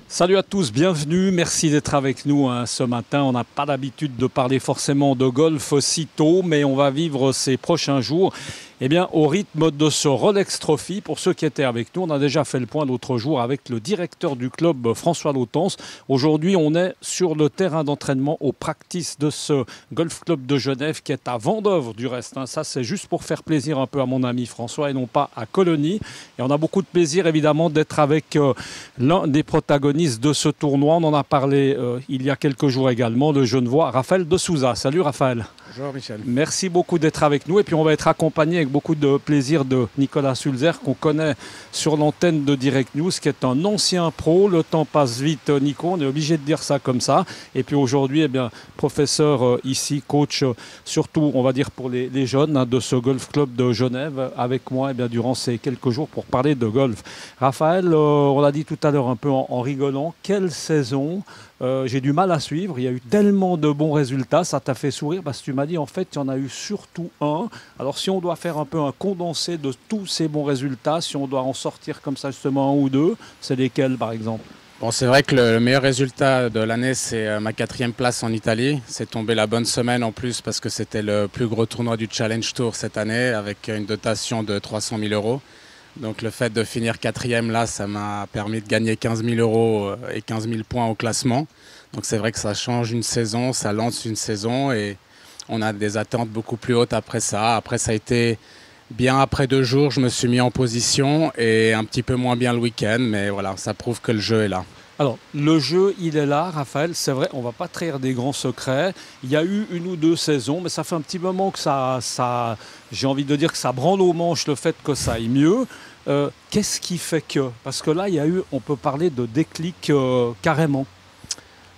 Salut à tous, bienvenue, merci d'être avec nous ce matin. On n'a pas l'habitude de parler forcément de golf aussitôt, mais on va vivre ces prochains jours au rythme de ce Rolex Trophy. Pour ceux qui étaient avec nous, on a déjà fait le point l'autre jour avec le directeur du club, François Lautens. Aujourd'hui, on est sur le terrain d'entraînement au practice de ce Golf Club de Genève qui est à Vendeuvre du reste. Ça, c'est juste pour faire plaisir un peu à mon ami François et non pas à Colony. Et on a beaucoup de plaisir évidemment d'être avec l'un des protagonistes de ce tournoi. On en a parlé il y a quelques jours également, le Genevois Raphaël de Souza. Salut Raphaël. Bonjour Michel. Merci beaucoup d'être avec nous et puis on va être accompagné avec beaucoup de plaisir de Nicolas Sulzer qu'on connaît sur l'antenne de Direct News, qui est un ancien pro. Le temps passe vite, Nico, on est obligé de dire ça comme ça. Et puis aujourd'hui, professeur ici, coach, surtout on va dire pour les jeunes de ce Golf Club de Genève, avec moi durant ces quelques jours pour parler de golf. Raphaël, on l'a dit tout à l'heure un peu en rigolant, quelle saison! J'ai du mal à suivre, il y a eu tellement de bons résultats, ça t'a fait sourire parce que tu m'as dit en fait il y en a eu surtout un. Alors si on doit faire un peu un condensé de tous ces bons résultats, si on doit en sortir comme ça justement un ou deux, c'est lesquels par exemple? Bon, c'est vrai que le meilleur résultat de l'année, c'est ma 4e place en Italie. C'est tombé la bonne semaine en plus parce que c'était le plus gros tournoi du Challenge Tour cette année avec une dotation de 300 000 euros. Donc le fait de finir 4e là, ça m'a permis de gagner 15 000 euros et 15 000 points au classement. Donc c'est vrai que ça change une saison, ça lance une saison et on a des attentes beaucoup plus hautes après ça. Après ça a été bien après 2 jours, je me suis mis en position et un petit peu moins bien le week-end. Mais voilà, ça prouve que le jeu est là. Alors, le jeu, il est là, Raphaël, c'est vrai, on ne va pas trahir des grands secrets. Il y a eu 1 ou 2 saisons, mais ça fait un petit moment que j'ai envie de dire que ça branle aux manches le fait que ça aille mieux. Qu'est-ce qui fait que? Parce que là, il y a eu, on peut parler de déclic carrément.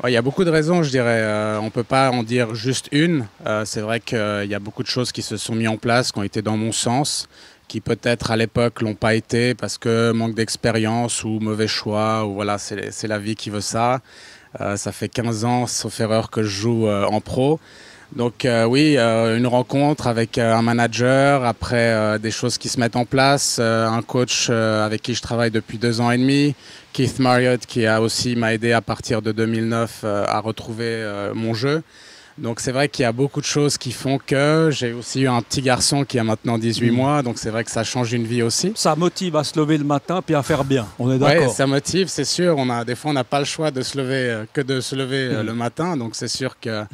Ouais, il y a beaucoup de raisons, je dirais. On ne peut pas en dire juste une. C'est vrai qu'il y a beaucoup de choses qui se sont mises en place, qui ont été dans mon sens, qui peut-être à l'époque l'ont pas été parce que manque d'expérience ou mauvais choix, ou voilà, c'est la vie qui veut ça. Ça fait 15 ans, sauf erreur, que je joue en pro. Donc oui, une rencontre avec un manager, après des choses qui se mettent en place, un coach avec qui je travaille depuis 2 ans et demi, Keith Marriott qui m'a aidé à partir de 2009 à retrouver mon jeu. Donc c'est vrai qu'il y a beaucoup de choses qui font que j'ai aussi eu un petit garçon qui a maintenant 18 mois, donc c'est vrai que ça change une vie aussi. Ça motive à se lever le matin puis à faire bien, on est d'accord? Oui, ça motive, c'est sûr. Des fois on n'a pas le choix de se lever le matin, donc c'est sûr que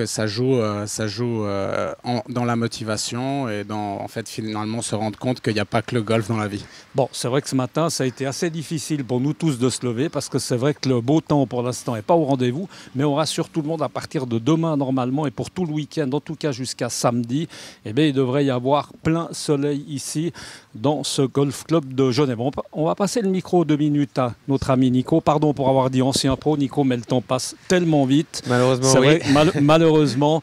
ça joue dans la motivation et en fait finalement se rendre compte qu'il n'y a pas que le golf dans la vie. Bon, c'est vrai que ce matin, ça a été assez difficile pour nous tous de se lever parce que c'est vrai que le beau temps pour l'instant n'est pas au rendez-vous, mais on rassure tout le monde à partir de demain normalement et pour tout le week-end, en tout cas jusqu'à samedi, il devrait y avoir plein soleil ici dans ce Golf Club de Genève. On va passer le micro 2 minutes à notre ami Nico. Pardon pour avoir dit ancien pro, Nico, mais le temps passe tellement vite. Malheureusement, c'est oui. Vrai, malheureusement.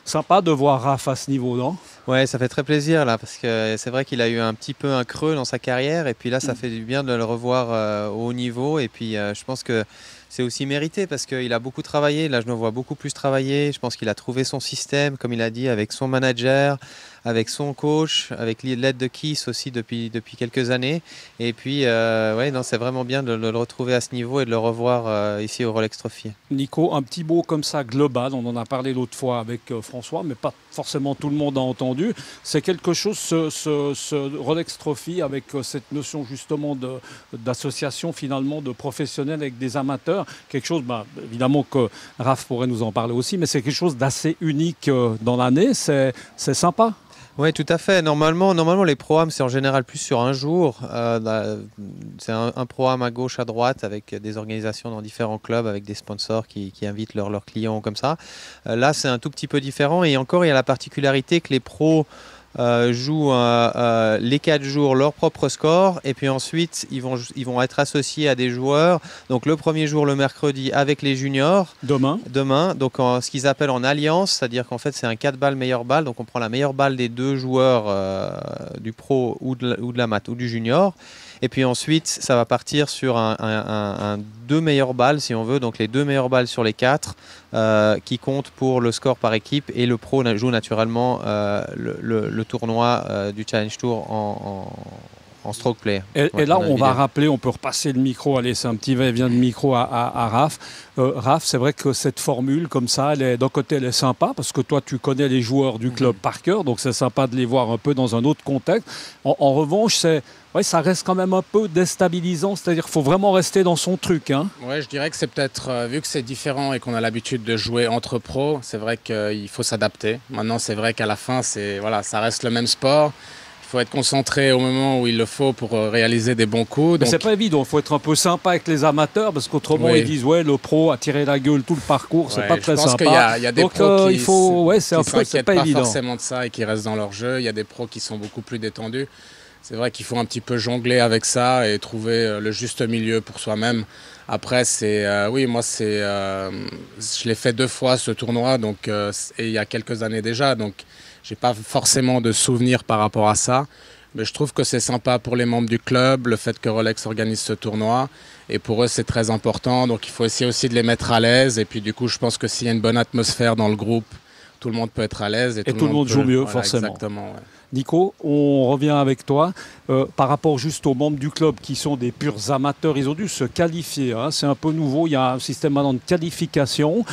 Sympa de voir Raph à ce niveau, non? Ouais, ça fait très plaisir là, parce que c'est vrai qu'il a eu un petit peu un creux dans sa carrière, et puis là, ça fait du bien de le revoir au haut niveau, et puis je pense que c'est aussi mérité parce qu'il a beaucoup travaillé. Là, je le vois beaucoup plus travailler. Je pense qu'il a trouvé son système, comme il a dit, avec son manager, avec son coach, avec l'aide de Keith aussi depuis quelques années. Et puis, ouais, non, c'est vraiment bien de le retrouver à ce niveau et de le revoir ici au Rolex Trophy. Nico, un petit mot comme ça global, on en a parlé l'autre fois avec François, mais pas forcément tout le monde a entendu. C'est quelque chose, ce Rolex Trophy, avec cette notion justement d'association finalement de professionnels avec des amateurs, quelque chose, évidemment que Raph pourrait nous en parler aussi, mais c'est quelque chose d'assez unique dans l'année, c'est sympa. Oui, tout à fait. Normalement, les programmes, c'est en général plus sur un jour. C'est un programme à gauche, à droite, avec des organisations dans différents clubs, avec des sponsors qui invitent leurs clients comme ça. Là, c'est un tout petit peu différent. Et encore, il y a la particularité que les pros jouent les 4 jours leur propre score, et puis ensuite ils vont être associés à des joueurs. Donc le premier jour, le mercredi, avec les juniors. Demain, donc ce qu'ils appellent en alliance, c'est-à-dire qu'en fait c'est un 4 balles meilleure balle, donc on prend la meilleure balle des 2 joueurs du pro ou de la mat ou du junior. Et puis ensuite, ça va partir sur un 2 meilleures balles, si on veut. Donc les 2 meilleures balles sur les 4 qui comptent pour le score par équipe. Et le pro joue naturellement le tournoi du Challenge Tour en stroke play. Et là, on va rappeler, on peut repasser le micro, allez, c'est un petit va-et-vient de micro à Raph. Raph, c'est vrai que cette formule, comme ça, d'un côté, elle est sympa, parce que toi, tu connais les joueurs du club par cœur, donc c'est sympa de les voir un peu dans un autre contexte. En revanche, ça reste quand même un peu déstabilisant, c'est-à-dire qu'il faut vraiment rester dans son truc. Hein. Ouais, je dirais que c'est peut-être, vu que c'est différent et qu'on a l'habitude de jouer entre pros, c'est vrai qu'il faut s'adapter. Maintenant, c'est vrai qu'à la fin, ça reste le même sport. Il faut être concentré au moment où il le faut pour réaliser des bons coups. Mais c'est pas évident, il faut être un peu sympa avec les amateurs parce qu'autrement ils disent le pro a tiré la gueule tout le parcours, c'est pas très sympa. Je pense qu'il y a des pros qui c'est pas évident. Forcément de ça et qui restent dans leur jeu. Il y a des pros qui sont beaucoup plus détendus. C'est vrai qu'il faut un petit peu jongler avec ça et trouver le juste milieu pour soi-même. Après, je l'ai fait 2 fois ce tournoi, donc et il y a quelques années déjà, donc j'ai pas forcément de souvenirs par rapport à ça. Mais je trouve que c'est sympa pour les membres du club, le fait que Rolex organise ce tournoi. Et pour eux, c'est très important. Donc il faut essayer aussi de les mettre à l'aise. Et puis du coup, je pense que s'il y a une bonne atmosphère dans le groupe, tout le monde peut être à l'aise. Et tout le monde joue mieux, forcément. Exactement, ouais. Nico, on revient avec toi. Par rapport juste aux membres du club qui sont des purs amateurs, ils ont dû se qualifier. Hein. C'est un peu nouveau, il y a un système maintenant de qualification.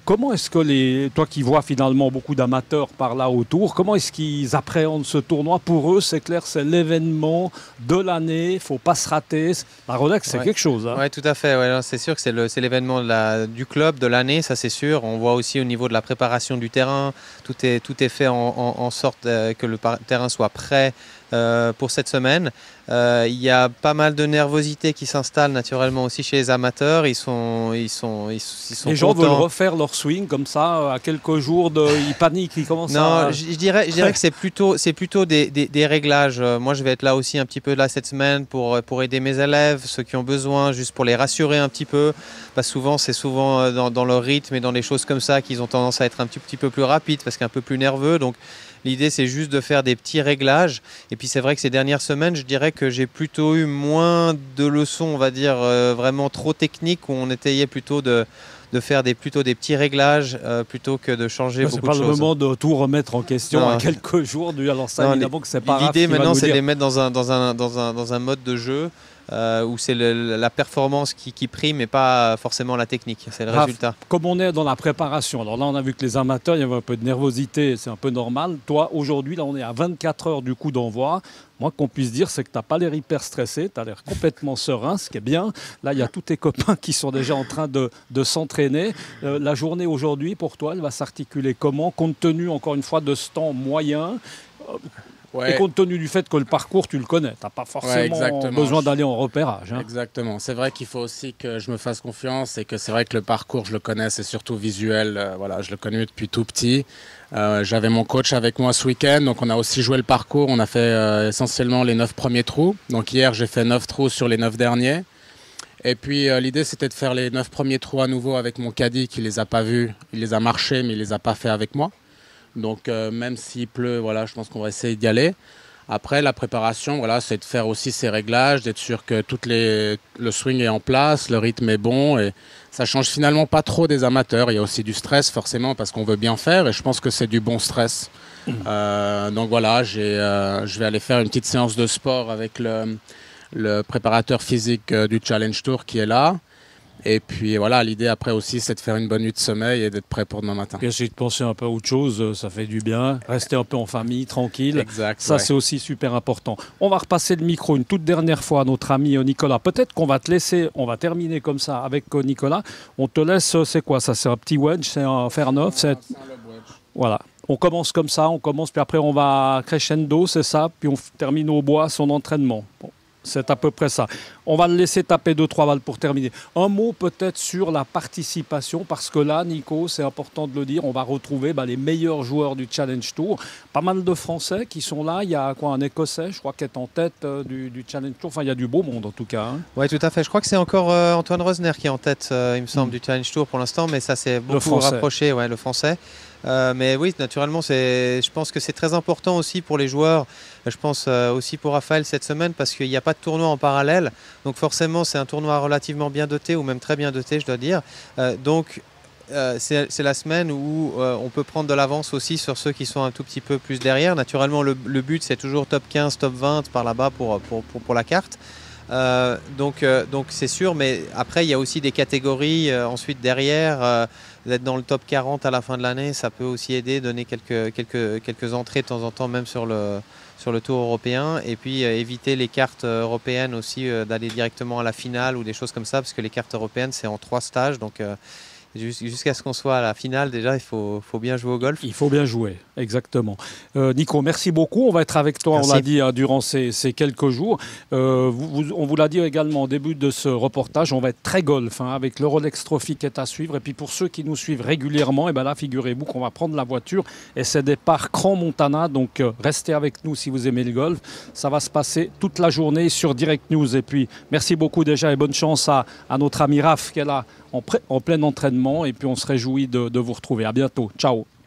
Comment est-ce que toi qui vois finalement beaucoup d'amateurs par là autour, comment est-ce qu'ils appréhendent ce tournoi? Pour eux, c'est clair, c'est l'événement de l'année, il ne faut pas se rater. La Rolex, c'est quelque chose. Hein. Oui, tout à fait. Ouais, c'est sûr que c'est l'événement du club de l'année, ça c'est sûr. On voit aussi au niveau de la préparation du terrain, tout est fait en sorte que le terrain soit prêt pour cette semaine. Il y a pas mal de nervosité qui s'installe naturellement aussi chez les amateurs. Ils sont les gens contents. Veulent refaire leur swing comme ça à quelques jours ils paniquent, ils commencent Non, je dirais que c'est plutôt des réglages. Moi, je vais être là aussi un petit peu là cette semaine pour aider mes élèves, ceux qui ont besoin, juste pour les rassurer un petit peu. Parce que c'est souvent dans leur rythme et dans des choses comme ça qu'ils ont tendance à être un petit peu plus rapides parce qu'un peu plus nerveux. Donc l'idée, c'est juste de faire des petits réglages. Et puis c'est vrai que ces dernières semaines, je dirais que j'ai plutôt eu moins de leçons, on va dire, vraiment trop techniques, où on essayait plutôt de faire des petits réglages plutôt que de changer beaucoup de choses. C'est pas le moment de tout remettre en question à quelques jours. Alors ça, évidemment que c'est pas grave. L'idée maintenant, c'est de les mettre dans un mode de jeu où c'est la performance qui prime et pas forcément la technique. C'est le résultat. Comme on est dans la préparation, alors là on a vu que les amateurs, il y avait un peu de nervosité, c'est un peu normal. Toi, aujourd'hui, là on est à 24 heures du coup d'envoi. Moi, qu'on puisse dire, c'est que tu n'as pas l'air hyper stressé, tu as l'air complètement serein, ce qui est bien. Là, il y a tous tes copains qui sont déjà en train de s'entraîner. La journée aujourd'hui, pour toi, elle va s'articuler comment, compte tenu, encore une fois, de ce temps moyen et compte tenu du fait que le parcours, tu le connais. Tu n'as pas forcément besoin d'aller en repérage. Hein. Exactement. C'est vrai qu'il faut aussi que je me fasse confiance et que c'est vrai que le parcours, je le connais, c'est surtout visuel. Je le connais depuis tout petit. J'avais mon coach avec moi ce week-end, donc on a aussi joué le parcours. On a fait essentiellement les 9 premiers trous. Donc hier, j'ai fait 9 trous sur les 9 derniers. Et puis l'idée, c'était de faire les 9 premiers trous à nouveau avec mon caddie qui les a pas vus. Il les a marchés, mais il les a pas fait avec moi. Donc même s'il pleut, je pense qu'on va essayer d'y aller. Après, la préparation, c'est de faire aussi ces réglages, d'être sûr que le swing est en place, le rythme est bon. Et ça change finalement pas trop des amateurs. Il y a aussi du stress forcément parce qu'on veut bien faire et je pense que c'est du bon stress. Donc je vais aller faire une petite séance de sport avec le préparateur physique du Challenge Tour qui est là. Et puis l'idée après aussi, c'est de faire une bonne nuit de sommeil et d'être prêt pour demain matin. Et essayer de penser un peu à autre chose, ça fait du bien. Rester un peu en famille, tranquille. Exact. Ça, c'est aussi super important. On va repasser le micro une toute dernière fois à notre ami Nicolas. Peut-être qu'on va te laisser, on va terminer comme ça avec Nicolas. On te laisse, c'est quoi ça? C'est un petit wedge, c'est un fer neuf? C'est un lob wedge. Voilà. On commence comme ça, puis après on va crescendo, c'est ça, puis on termine au bois son entraînement. Bon. C'est à peu près ça. On va le laisser taper 2-3 balles pour terminer. Un mot peut-être sur la participation, parce que là, Nico, c'est important de le dire, on va retrouver les meilleurs joueurs du Challenge Tour. Pas mal de Français qui sont là. Il y a un Écossais, je crois, qui est en tête du Challenge Tour. Enfin, il y a du beau monde en tout cas. Hein. Oui, tout à fait. Je crois que c'est encore Antoine Rosner qui est en tête, il me semble, du Challenge Tour pour l'instant, mais ça s'est beaucoup rapproché, le Français. Mais oui, naturellement, je pense que c'est très important aussi pour les joueurs. Je pense aussi pour Raphaël cette semaine parce qu'il n'y a pas de tournoi en parallèle. Donc forcément, c'est un tournoi relativement bien doté ou même très bien doté, je dois dire. Donc c'est la semaine où on peut prendre de l'avance aussi sur ceux qui sont un tout petit peu plus derrière. Naturellement, le but, c'est toujours top 15, top 20 par là-bas pour la carte. Donc c'est sûr, mais après, il y a aussi des catégories ensuite derrière. D'être dans le top 40 à la fin de l'année, ça peut aussi aider, donner quelques entrées de temps en temps, même sur le tour européen. Et puis éviter les cartes européennes aussi, d'aller directement à la finale ou des choses comme ça, parce que les cartes européennes, c'est en 3 stages. Donc jusqu'à ce qu'on soit à la finale, déjà, il faut bien jouer au golf. Il faut bien jouer, exactement. Nico, merci beaucoup. On va être avec toi, Merci. on l'a dit, durant ces quelques jours. On vous l'a dit également au début de ce reportage, on va être très golf, avec le Rolex Trophy qui est à suivre. Et puis pour ceux qui nous suivent régulièrement, et ben là, figurez-vous qu'on va prendre la voiture et c'est départ Crans-Montana. Donc restez avec nous si vous aimez le golf. Ça va se passer toute la journée sur Direct News. Et puis merci beaucoup déjà et bonne chance à notre ami Raph qui est là en plein entraînement. Et puis on se réjouit de vous retrouver. À bientôt. Ciao.